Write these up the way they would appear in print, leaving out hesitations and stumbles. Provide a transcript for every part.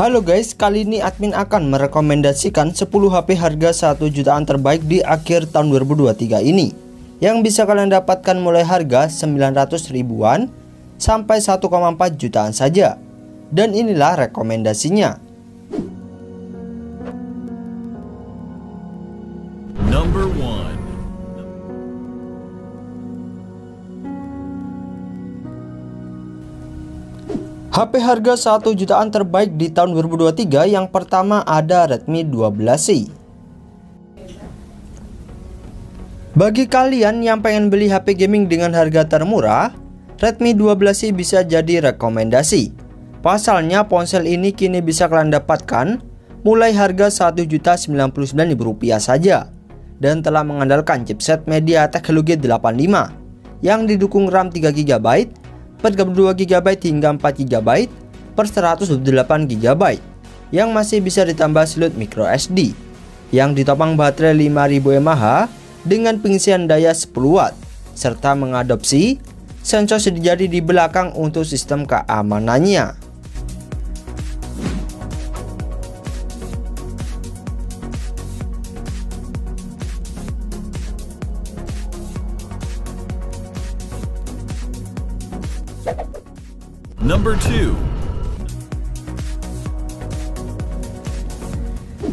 Halo guys, kali ini admin akan merekomendasikan 10 HP harga 1 jutaan terbaik di akhir tahun 2023 ini, yang bisa kalian dapatkan mulai harga 900 ribuan sampai 1,4 jutaan saja. Dan inilah rekomendasinya. Number 1. HP harga 1 jutaan terbaik di tahun 2023 yang pertama ada Redmi 12C. Bagi kalian yang pengen beli HP gaming dengan harga termurah, Redmi 12C bisa jadi rekomendasi. Pasalnya ponsel ini kini bisa kalian dapatkan mulai harga Rp1.099.000 saja, dan telah mengandalkan chipset MediaTek Helio G85 yang didukung RAM 3GB, 32GB hingga 4GB per 128GB yang masih bisa ditambah slot micro SD yang ditopang baterai 5000 mAh dengan pengisian daya 10W serta mengadopsi sensor sidik jari di belakang untuk sistem keamanannya. Number 2.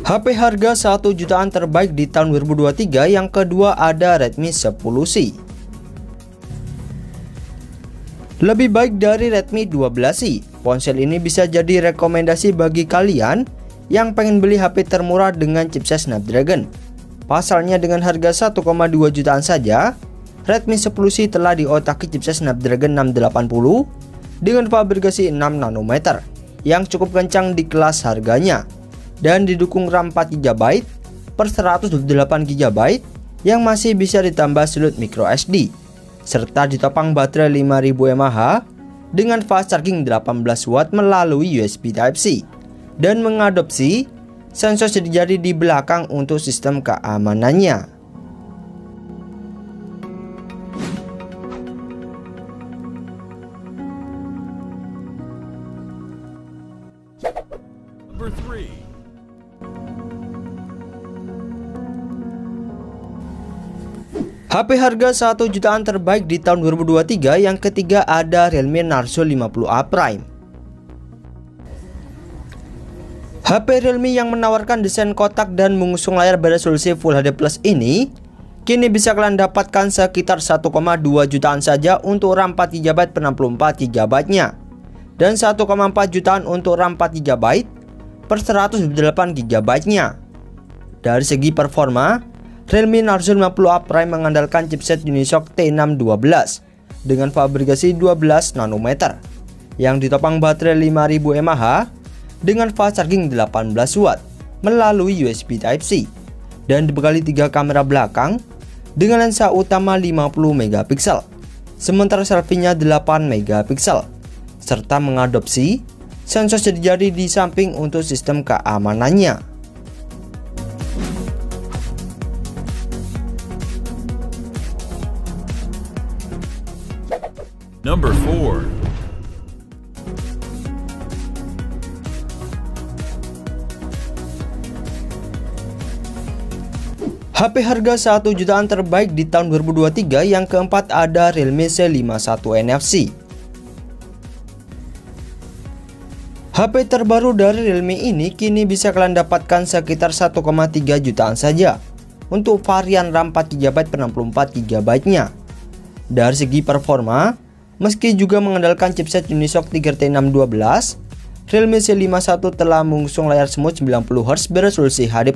HP harga 1 jutaan terbaik di tahun 2023 yang kedua ada Redmi 10C. Lebih baik dari Redmi 12C, ponsel ini bisa jadi rekomendasi bagi kalian yang pengen beli HP termurah dengan chipset Snapdragon. Pasalnya dengan harga 1,2 jutaan saja, Redmi 10C telah diotaki chipset Snapdragon 680 dengan fabrikasi 6 nanometer yang cukup kencang di kelas harganya, dan didukung RAM 4GB per 128GB yang masih bisa ditambah slot micro SD serta ditopang baterai 5000 mAh dengan fast charging 18W melalui USB Type-C dan mengadopsi sensor sidik jari di belakang untuk sistem keamanannya. Number 3. HP harga 1 jutaan terbaik di tahun 2023 yang ketiga ada Realme Narzo 50A Prime. HP Realme yang menawarkan desain kotak dan mengusung layar beresolusi Full HD Plus ini kini bisa kalian dapatkan sekitar 1,2 jutaan saja untuk RAM 4GB per 64GB nya, dan 1,4 jutaan untuk RAM 4GB per 128GB nya. Dari segi performa, Realme Narzo 50A Prime mengandalkan chipset Unisoc T612 dengan fabrikasi 12 nanometer yang ditopang baterai 5000 mAh dengan fast charging 18W melalui USB Type-C dan dibekali 3 kamera belakang dengan lensa utama 50MP, sementara selfie-nya 8MP, serta mengadopsi sensor sidik jari di samping untuk sistem keamanannya. Number 4. HP harga 1 jutaan terbaik di tahun 2023 yang keempat ada Realme C51 NFC. HP terbaru dari Realme ini kini bisa kalian dapatkan sekitar 1,3 jutaan saja untuk varian RAM 4GB per 64GB nya. Dari segi performa, meski juga mengandalkan chipset Unisoc Tiger T612, Realme C51 telah mengusung layar smooth 90Hz beresolusi HD+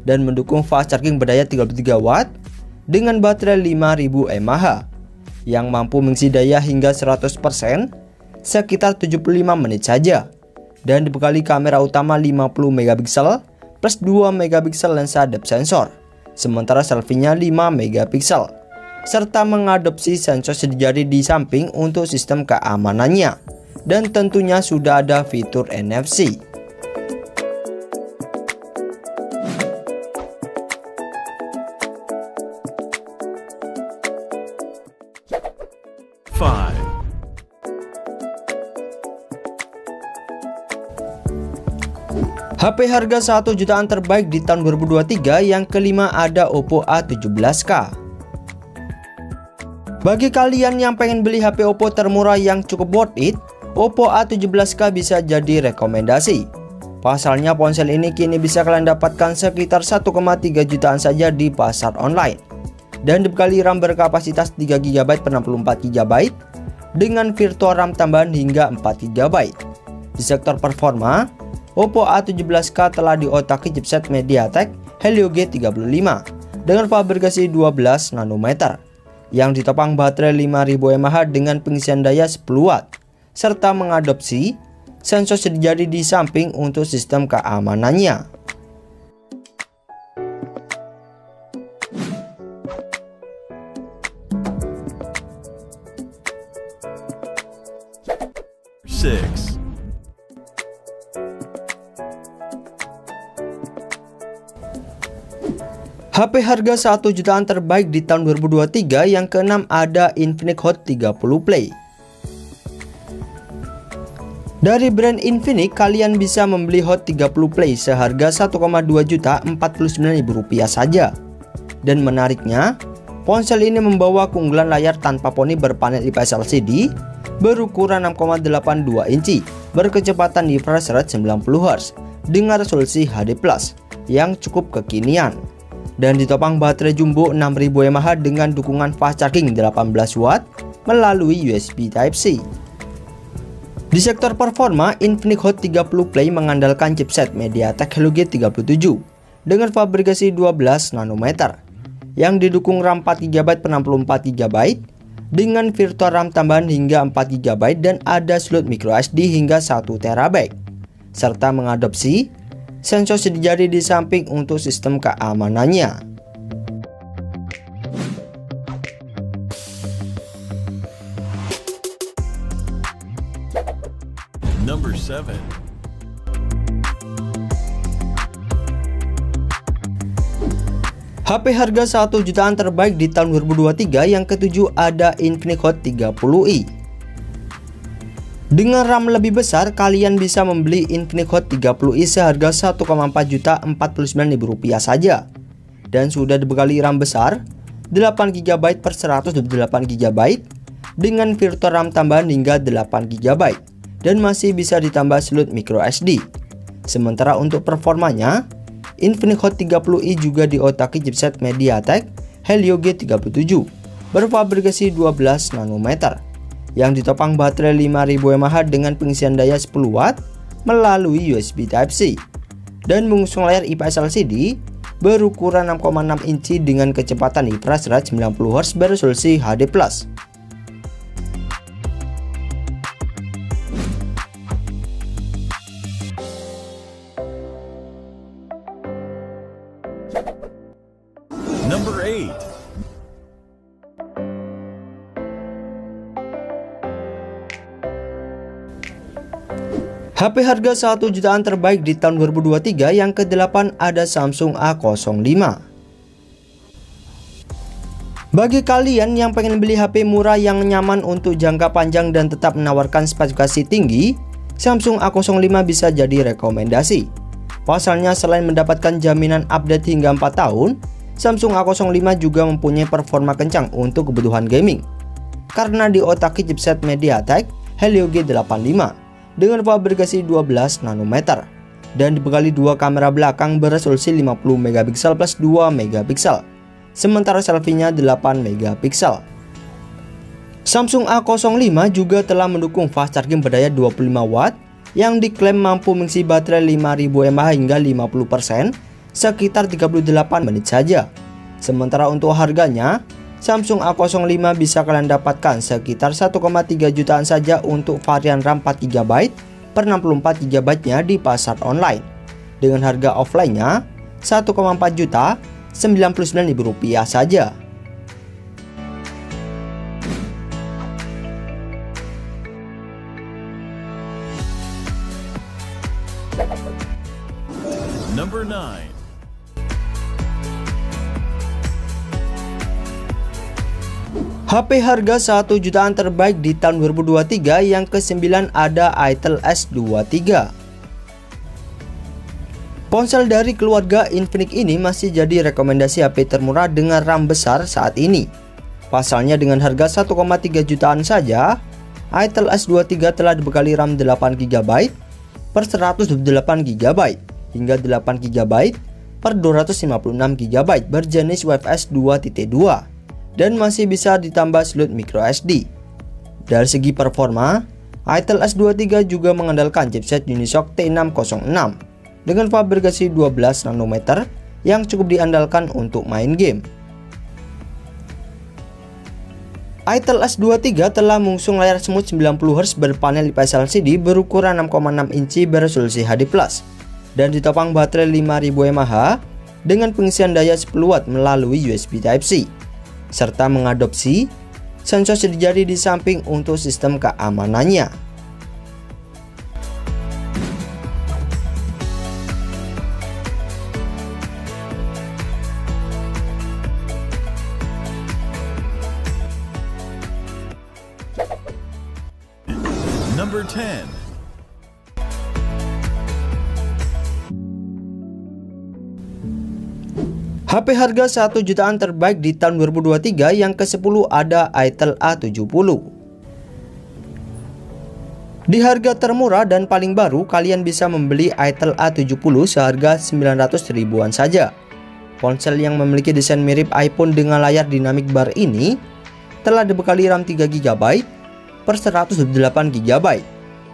dan mendukung fast charging berdaya 33W dengan baterai 5000 mAh yang mampu mengisi daya hingga 100% sekitar 75 menit saja, dan dibekali kamera utama 50MP plus 2MP lensa depth sensor, sementara selfie-nya 5MP, serta mengadopsi sensor sidik jari di samping untuk sistem keamanannya, dan tentunya sudah ada fitur NFC. HP harga 1 jutaan terbaik di tahun 2023 yang kelima ada Oppo A17K. Bagi kalian yang pengen beli HP Oppo termurah yang cukup worth it, Oppo A17K bisa jadi rekomendasi. Pasalnya ponsel ini kini bisa kalian dapatkan sekitar 1,3 jutaan saja di pasar online. Dan dibekali RAM berkapasitas 3GB per 64GB dengan virtual RAM tambahan hingga 4GB. Di sektor performa, Oppo A17K telah diotaki chipset MediaTek Helio G35 dengan fabrikasi 12 nanometer yang ditopang baterai 5000 mAh dengan pengisian daya 10 watt serta mengadopsi sensor sejadi di samping untuk sistem keamanannya. Six. HP harga 1 jutaan terbaik di tahun 2023 yang keenam ada Infinix Hot 30 Play. Dari brand Infinix, kalian bisa membeli Hot 30 Play seharga 1,2 juta Rp49.000 saja. Dan menariknya, ponsel ini membawa keunggulan layar tanpa poni berpanel IPS LCD berukuran 6,82 inci berkecepatan refresh rate 90Hz dengan resolusi HD+ yang cukup kekinian. Dan ditopang baterai jumbo 6000 mAh dengan dukungan fast charging 18 watt melalui USB Type-C. Di sektor performa, Infinix Hot 30 Play mengandalkan chipset MediaTek Helio G37 dengan fabrikasi 12 nanometer yang didukung RAM 4GB per 64GB dengan virtual RAM tambahan hingga 4GB dan ada slot microSD hingga 1TB serta mengadopsi sensor sejadi di samping untuk sistem keamanannya. Number 7. HP harga 1 jutaan terbaik di tahun 2023 yang ketujuh ada Infinix Hot 30i. Dengan RAM lebih besar, kalian bisa membeli Infinix Hot 30i seharga 1,4 juta Rp49.000 saja. Dan sudah dibekali RAM besar 8GB per 128GB dengan virtual RAM tambahan hingga 8GB dan masih bisa ditambah slot microSD. Sementara untuk performanya, Infinix Hot 30i juga diotaki chipset MediaTek Helio G37 berfabrikasi 12 nanometer yang ditopang baterai 5000 mAh dengan pengisian daya 10 watt melalui USB Type-C dan mengusung layar IPS LCD berukuran 6,6 inci dengan kecepatan refresh rate 90Hz beresolusi HD+. Number 8. HP harga 1 jutaan terbaik di tahun 2023 yang ke-8 ada Samsung A05. Bagi kalian yang pengen beli HP murah yang nyaman untuk jangka panjang dan tetap menawarkan spesifikasi tinggi, Samsung A05 bisa jadi rekomendasi. Pasalnya selain mendapatkan jaminan update hingga 4 tahun, Samsung A05 juga mempunyai performa kencang untuk kebutuhan gaming karena diotaki chipset MediaTek Helio G85 dengan fabrikasi 12 nanometer dan dibekali dua kamera belakang beresolusi 50MP plus 2MP, sementara selfie-nya 8MP. Samsung A05 juga telah mendukung fast charging berdaya 25 watt yang diklaim mampu mengisi baterai 5000 mAh hingga 50% sekitar 38 menit saja. Sementara untuk harganya, Samsung A05 bisa kalian dapatkan sekitar 1,3 jutaan saja untuk varian RAM 4GB per 64GB nya di pasar online. Dengan harga offline-nya 1,4 juta Rp99.000 saja. Number 9. HP harga 1 jutaan terbaik di tahun 2023 yang ke-9 ada Itel S23. Ponsel dari keluarga Infinix ini masih jadi rekomendasi HP termurah dengan RAM besar saat ini. Pasalnya dengan harga 1,3 jutaan saja, Itel S23 telah dibekali RAM 8GB per 128GB hingga 8GB per 256GB berjenis UFS 2.2 dan masih bisa ditambah slot microSD. Dari segi performa, Itel S23 juga mengandalkan chipset Unisoc T606 dengan fabrikasi 12 nanometer yang cukup diandalkan untuk main game. Itel S23 telah mengusung layar smooth 90Hz berpanel IPS LCD berukuran 6,6 inci beresolusi HD+, dan ditopang baterai 5000 mAh dengan pengisian daya 10 watt melalui USB Type-C, serta mengadopsi sensor sidik jari di samping untuk sistem keamanannya. Number 10. HP harga 1 jutaan terbaik di tahun 2023 yang ke-10 ada Itel A70. Di harga termurah dan paling baru, kalian bisa membeli Itel A70 seharga 900 ribuan saja. Ponsel yang memiliki desain mirip iPhone dengan layar dynamic bar ini telah dibekali RAM 3GB per 128GB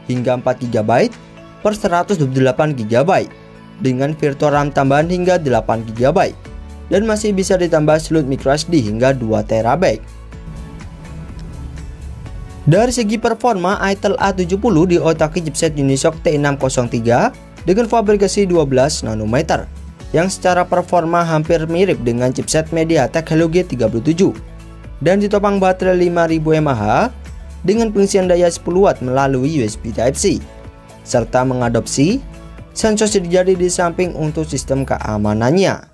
hingga 4GB per 128GB dengan virtual RAM tambahan hingga 8GB dan masih bisa ditambah slot microSD hingga 2TB. Dari segi performa, Itel A70 diotaki chipset Unisoc T603 dengan fabrikasi 12 nanometer yang secara performa hampir mirip dengan chipset MediaTek Helio G37 dan ditopang baterai 5000 mAh dengan pengisian daya 10 watt melalui USB Type-C, serta mengadopsi sensor sidik jari di samping untuk sistem keamanannya.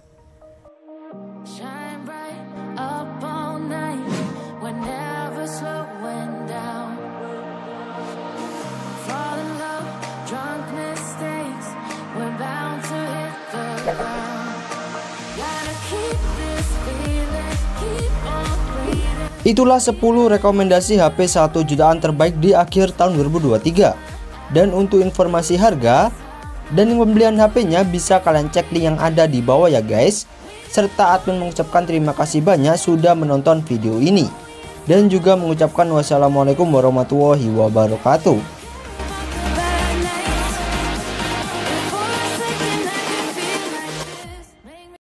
Itulah 10 rekomendasi HP 1 jutaan terbaik di akhir tahun 2023. Dan untuk informasi harga dan pembelian HP-nya bisa kalian cek link yang ada di bawah ya guys. Serta admin mengucapkan terima kasih banyak sudah menonton video ini. Dan juga mengucapkan wassalamualaikum warahmatullahi wabarakatuh.